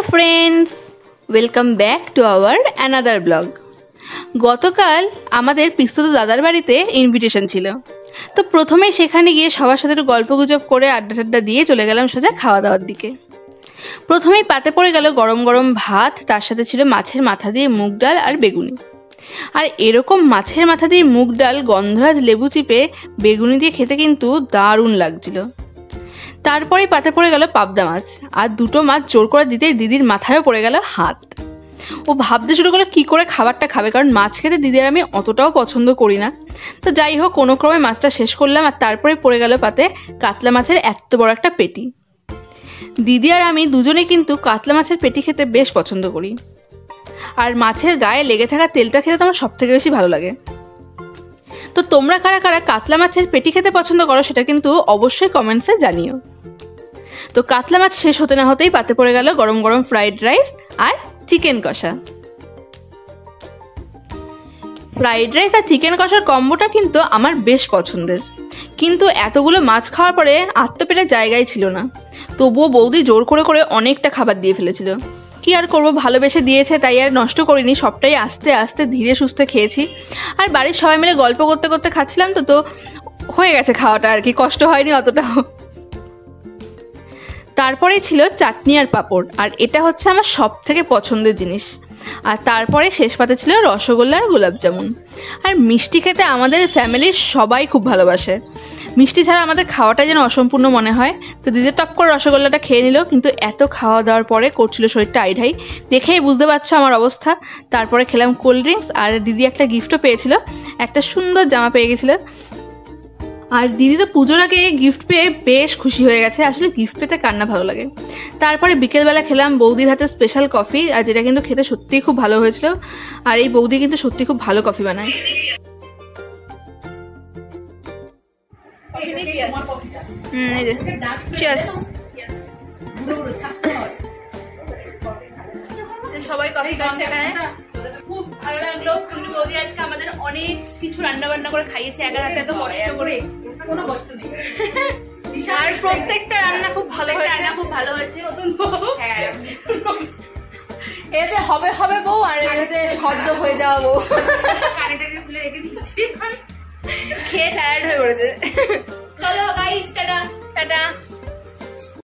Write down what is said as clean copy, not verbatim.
Hello friends, welcome back to our another blog. গতকাল আমাদের পিস্তত দাদার বাড়িতে ইনভিটেশন ছিল, তো প্রথমেই সেখানে গিয়ে সবার সাথে একটু গল্পগুজব করে আড্ডা টাড্ডা দিয়ে চলে গেলাম সোজা খাওয়া দাওয়ার দিকে। প্রথমেই পাতে পড়ে গেল গরম গরম ভাত, তার সাথে ছিল মাছের মাথা দিয়ে মুগ ডাল আর বেগুনি। আর এরকম মাছের মাথা দিয়ে মুগ ডাল গন্ধরাজ লেবু চিপে বেগুনি দিয়ে খেতে কিন্তু দারুণ লাগছিল। তারপরেই পাতে পড়ে গেল পাবদা মাছ, আর দুটো মাছ জোর করে দিতেই দিদির মাথায়ও পড়ে গেল হাত। ও ভাবতে শুরু করলো কী করে খাবারটা খাবে, কারণ মাছ খেতে দিদির আমি অতটাও পছন্দ করি না। তো যাই হোক, কোনো ক্রমে মাছটা শেষ করলাম, আর তারপরে পড়ে গেল পাতে কাতলা মাছের এত বড় একটা পেটি। দিদি আর আমি দুজনেই কিন্তু কাতলা মাছের পেটি খেতে বেশ পছন্দ করি, আর মাছের গায়ে লেগে থাকা তেলটা খেতে তো আমার সব থেকে বেশি ভালো লাগে। তো তোমরা কারা কারা কাতলা মাছের পেটি খেতে পছন্দ করো সেটা কিন্তু অবশ্যই কমেন্টসে জানিও। তো কাতলা মাছ শেষ হতে না হতেই পাতে পড়ে গেল গরম গরম ফ্রাইড রাইস আর চিকেন কষা। ফ্রাইড রাইস আর চিকেন কষার কম্বোটা কিন্তু আমার বেশ পছন্দের, কিন্তু এতগুলো মাছ খাওয়ার পরে আত্মপেটের জায়গায় ছিল না। তবুও বৌদি জোর করে করে অনেকটা খাবার দিয়ে ফেলেছিল। কি আর করবো, ভালোবেসে দিয়েছে তাই আর নষ্ট করিনি, সবটাই আস্তে আস্তে ধীরে সুস্থে খেয়েছি। আর বাড়ির সবাই মিলে গল্প করতে করতে খাচ্ছিলাম, তো হয়ে গেছে খাওয়াটা, আর কি কষ্ট হয়নি অতটাও। তারপরে ছিল চাটনি আর পাঁপড়, আর এটা হচ্ছে আমার সব থেকে পছন্দের জিনিস। আর তারপরে শেষ পাতে ছিল রসগোল্লা আর গোলাপজামুন। আর মিষ্টি খেতে আমাদের ফ্যামিলির সবাই খুব ভালোবাসে, মিষ্টি ছাড়া আমাদের খাওয়াটাই যেন অসম্পূর্ণ মনে হয়। তো দিদি টপ করে রসগোল্লাটা খেয়ে নিল, কিন্তু এত খাওয়া দাওয়ার পরে করছিল শরীরটা আইঢাই, দেখেই বুঝতে পারছো আমার অবস্থা। তারপরে খেলাম কোল্ড ড্রিঙ্কস, আর দিদি একটা গিফটও পেয়েছিল, একটা সুন্দর জামা পেয়ে গেছিলো। আর দিদি তো পুজোর আগে গিফট পেয়ে বেশ খুশি হয়ে গেছে, আসলে গিফট পেতে কান্না ভালো লাগে। তারপরে বিকেলবেলা খেলাম বৌদির হাতে স্পেশাল কফি, আর যেটা কিন্তু খেতে সত্যিই খুব ভালো হয়েছিল। আর এই বৌদি কিন্তু সত্যি খুব ভালো কফি বানায়। সবাই কফি খাচ্ছে এখানে, খুব ভালো লাগলো। বৌদি আজকে আমাদের অনেক কিছু রান্না বান্না করে খাইয়েছে একার হাতে, এত কষ্ট করে, কোনো কষ্ট নেই। আর প্রত্যেকটা রান্না খুব ভালো হয়েছে, রান্না খুব ভালো হয়েছে। নতুন বউ, হ্যাঁ, এই যে হবে হবে বউ, আর এই যে সদ্য হয়ে যাওয়া বউ, কানেক্টরটা খুলে রেখে দিচ্ছি, খেয়ে টায়ার্ড হয়ে পড়েছে। চলো গাইস, টাটা টাটা।